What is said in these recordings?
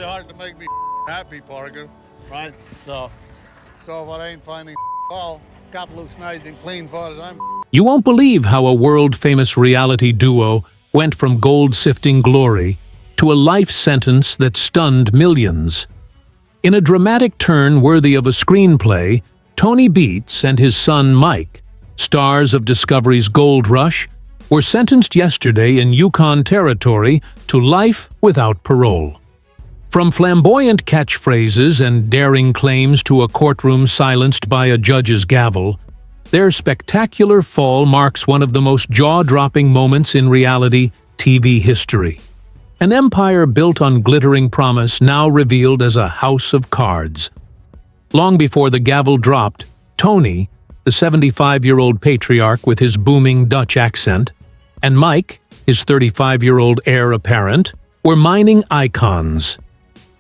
hard to make me happy, Parker, right? So if I ain't finding all, got loose nice and clean for it, I'm. You won't believe how a world-famous reality duo went from gold-sifting glory to a life sentence that stunned millions. In a dramatic turn worthy of a screenplay, Tony Beets and his son Mike, stars of Discovery's Gold Rush, were sentenced yesterday in Yukon Territory to life without parole. From flamboyant catchphrases and daring claims to a courtroom silenced by a judge's gavel, their spectacular fall marks one of the most jaw-dropping moments in reality TV history. An empire built on glittering promise now revealed as a house of cards. Long before the gavel dropped, Tony, the 75-year-old patriarch with his booming Dutch accent, and Mike, his 35-year-old heir apparent, were mining icons.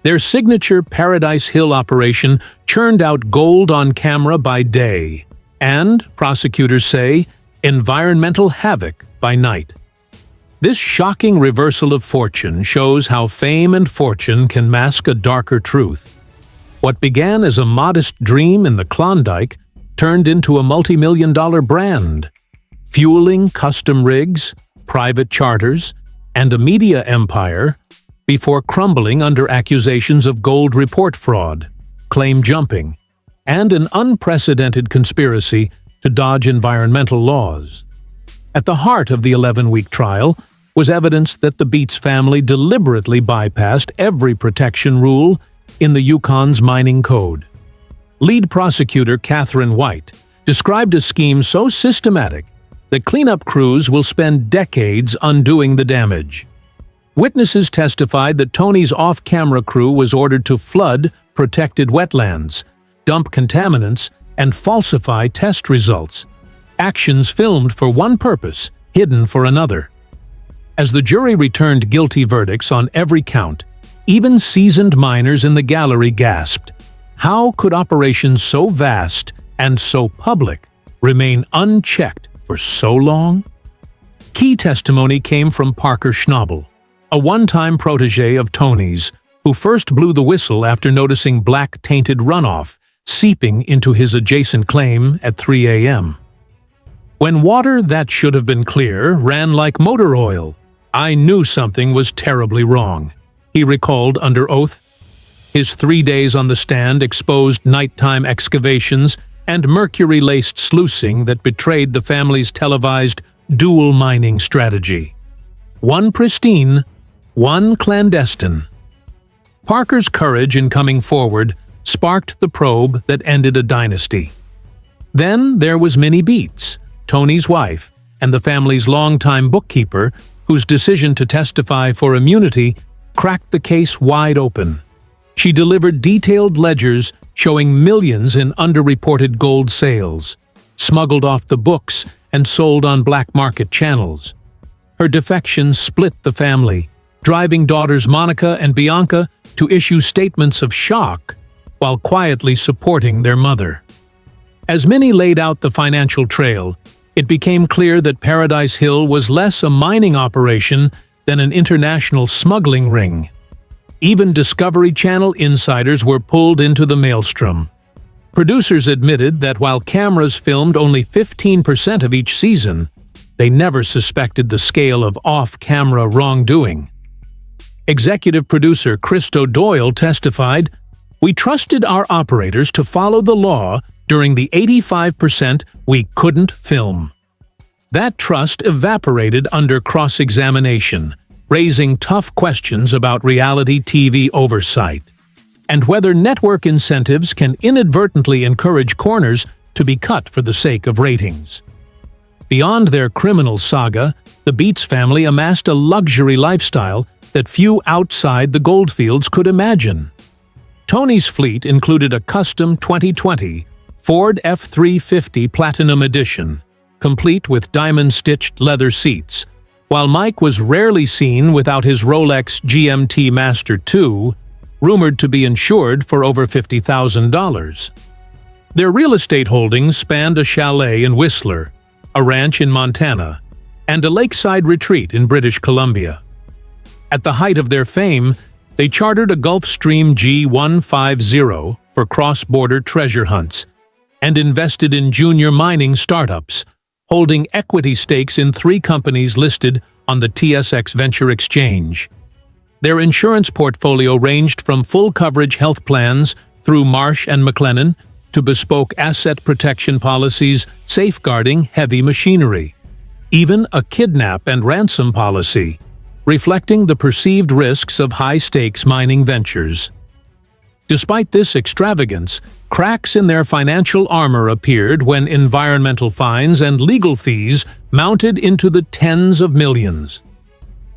Their signature Paradise Hill operation churned out gold on camera by day, and, prosecutors say, environmental havoc by night. This shocking reversal of fortune shows how fame and fortune can mask a darker truth. What began as a modest dream in the Klondike turned into a multi-million-dollar brand, fueling custom rigs, private charters, and a media empire before crumbling under accusations of gold report fraud, claim jumping, and an unprecedented conspiracy to dodge environmental laws. At the heart of the 11-week trial was evidence that the Beets family deliberately bypassed every protection rule in the Yukon's mining code. Lead prosecutor Catherine White described a scheme so systematic that cleanup crews will spend decades undoing the damage. Witnesses testified that Tony's off-camera crew was ordered to flood protected wetlands, dump contaminants, and falsify test results. Actions filmed for one purpose, hidden for another. As the jury returned guilty verdicts on every count, even seasoned miners in the gallery gasped. How could operations so vast and so public remain unchecked for so long? Key testimony came from Parker Schnabel, a one-time protege of Tony's, who first blew the whistle after noticing black-tainted runoff seeping into his adjacent claim at 3 a.m. When water that should have been clear ran like motor oil, I knew something was terribly wrong, he recalled under oath. His 3 days on the stand exposed nighttime excavations and mercury-laced sluicing that betrayed the family's televised dual mining strategy. One pristine, one clandestine. Parker's courage in coming forward sparked the probe that ended a dynasty. Then there was Minnie Beets, Tony's wife, and the family's longtime bookkeeper, whose decision to testify for immunity cracked the case wide open. She delivered detailed ledgers showing millions in underreported gold sales, smuggled off the books and sold on black market channels. Her defection split the family, driving daughters Monica and Bianca to issue statements of shock while quietly supporting their mother. As Minnie laid out the financial trail, it became clear that Paradise Hill was less a mining operation than an international smuggling ring. Even Discovery Channel insiders were pulled into the maelstrom. Producers admitted that while cameras filmed only 15% of each season, they never suspected the scale of off-camera wrongdoing. Executive producer Christo Doyle testified, "We trusted our operators to follow the law during the 85% we couldn't film." That trust evaporated under cross-examination, raising tough questions about reality TV oversight, and whether network incentives can inadvertently encourage corners to be cut for the sake of ratings. Beyond their criminal saga, the Beets family amassed a luxury lifestyle that few outside the goldfields could imagine. Tony's fleet included a custom 2020 Ford F-350 Platinum Edition, complete with diamond-stitched leather seats, while Mike was rarely seen without his Rolex GMT Master II, rumored to be insured for over $50,000. Their real estate holdings spanned a chalet in Whistler, a ranch in Montana, and a lakeside retreat in British Columbia. At the height of their fame, They chartered a Gulfstream G150 for cross-border treasure hunts and invested in junior mining startups, holding equity stakes in 3 companies listed on the TSX Venture Exchange. Their insurance portfolio ranged from full-coverage health plans through Marsh & McLennan to bespoke asset protection policies safeguarding heavy machinery. Even a kidnap and ransom policy, reflecting the perceived risks of high-stakes mining ventures. Despite this extravagance, cracks in their financial armor appeared when environmental fines and legal fees mounted into the tens of millions.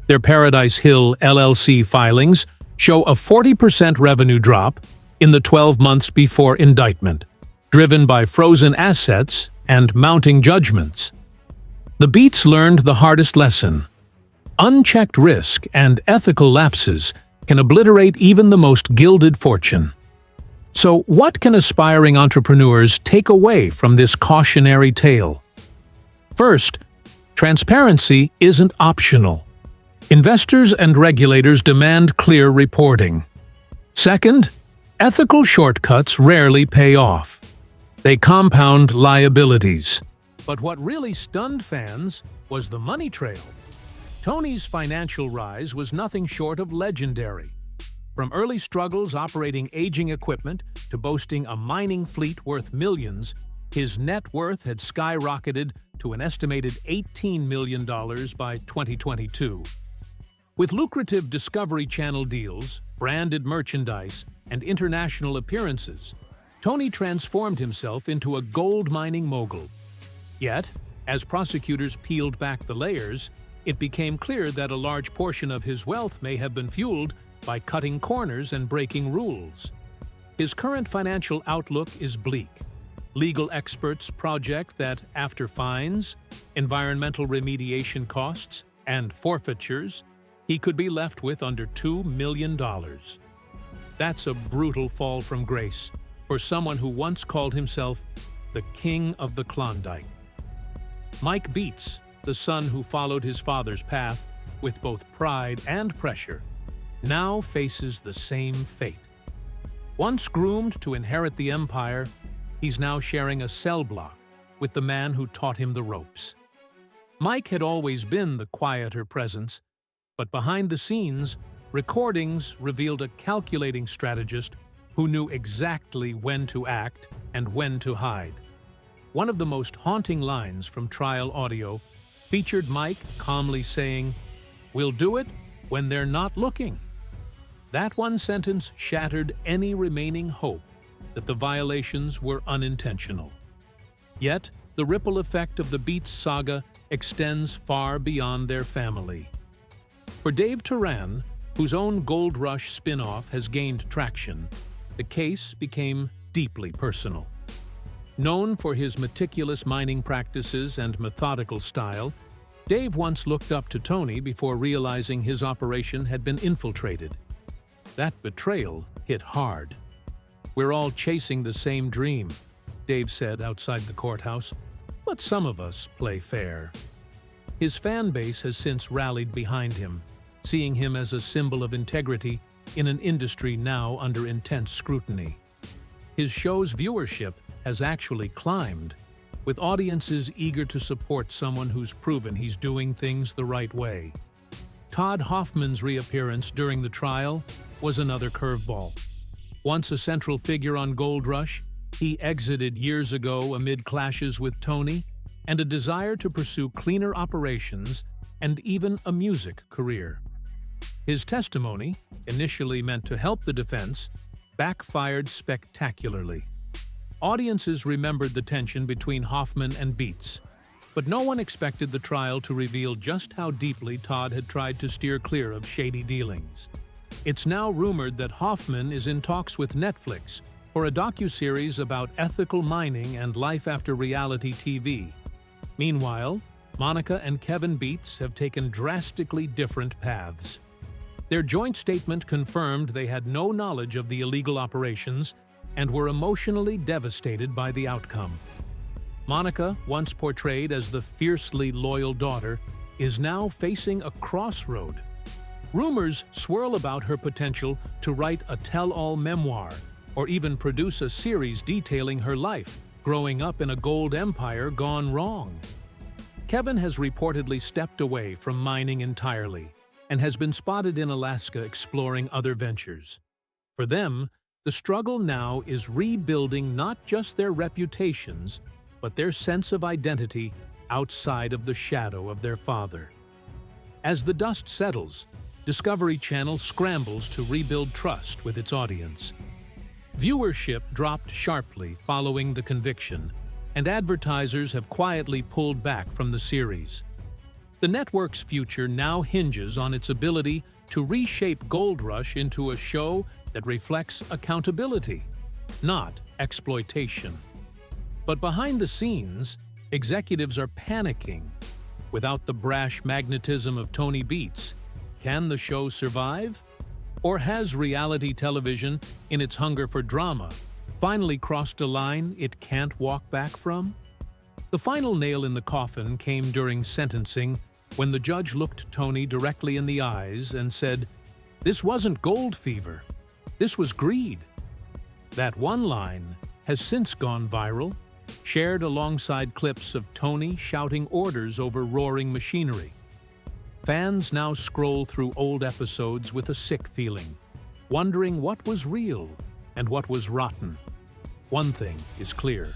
Their Paradise Hill LLC filings show a 40% revenue drop in the 12 months before indictment, driven by frozen assets and mounting judgments. The Beets learned the hardest lesson. Unchecked risk and ethical lapses can obliterate even the most gilded fortune. So, what can aspiring entrepreneurs take away from this cautionary tale? First, transparency isn't optional. Investors and regulators demand clear reporting. Second, ethical shortcuts rarely pay off. They compound liabilities. But what really stunned fans was the money trail. Tony's financial rise was nothing short of legendary. From early struggles operating aging equipment to boasting a mining fleet worth millions, his net worth had skyrocketed to an estimated $18 million by 2022. With lucrative Discovery Channel deals, branded merchandise, and international appearances, Tony transformed himself into a gold mining mogul. Yet, as prosecutors peeled back the layers, it became clear that a large portion of his wealth may have been fueled by cutting corners and breaking rules. His current financial outlook is bleak. Legal experts project that after fines, environmental remediation costs, and forfeitures, he could be left with under $2 million. That's a brutal fall from grace for someone who once called himself the King of the Klondike. Mike Beets, the son who followed his father's path with both pride and pressure, now faces the same fate. Once groomed to inherit the empire, he's now sharing a cell block with the man who taught him the ropes. Mike had always been the quieter presence, but behind the scenes, recordings revealed a calculating strategist who knew exactly when to act and when to hide. One of the most haunting lines from trial audio featured Mike calmly saying, "We'll do it when they're not looking." That one sentence shattered any remaining hope that the violations were unintentional. Yet, the ripple effect of the Beets saga extends far beyond their family. For Dave Turan, whose own Gold Rush spin-off has gained traction, the case became deeply personal. Known for his meticulous mining practices and methodical style, Dave once looked up to Tony before realizing his operation had been infiltrated. That betrayal hit hard. "We're all chasing the same dream," Dave said outside the courthouse, "but some of us play fair." His fan base has since rallied behind him, seeing him as a symbol of integrity in an industry now under intense scrutiny. His show's viewership has actually climbed, with audiences eager to support someone who's proven he's doing things the right way. Todd Hoffman's reappearance during the trial was another curveball. Once a central figure on Gold Rush, he exited years ago amid clashes with Tony and a desire to pursue cleaner operations and even a music career. His testimony, initially meant to help the defense, backfired spectacularly. Audiences remembered the tension between Hoffman and Beets, but no one expected the trial to reveal just how deeply Todd had tried to steer clear of shady dealings. It's now rumored that Hoffman is in talks with Netflix for a docuseries about ethical mining and life after reality TV. Meanwhile, Monica and Kevin Beets have taken drastically different paths. Their joint statement confirmed they had no knowledge of the illegal operations and were emotionally devastated by the outcome. Monica, once portrayed as the fiercely loyal daughter, is now facing a crossroad. Rumors swirl about her potential to write a tell-all memoir or even produce a series detailing her life, growing up in a gold empire gone wrong. Kevin has reportedly stepped away from mining entirely and has been spotted in Alaska exploring other ventures. For them, the struggle now is rebuilding not just their reputations, but their sense of identity outside of the shadow of their father. As the dust settles, Discovery Channel scrambles to rebuild trust with its audience. Viewership dropped sharply following the conviction, and advertisers have quietly pulled back from the series. The network's future now hinges on its ability to reshape Gold Rush into a show that reflects accountability, not exploitation. But behind the scenes, executives are panicking. Without the brash magnetism of Tony Beets, can the show survive? Or has reality television, in its hunger for drama, finally crossed a line it can't walk back from? The final nail in the coffin came during sentencing when the judge looked Tony directly in the eyes and said, "This wasn't gold fever. This was greed." That one line has since gone viral, shared alongside clips of Tony shouting orders over roaring machinery. Fans now scroll through old episodes with a sick feeling, wondering what was real and what was rotten. One thing is clear.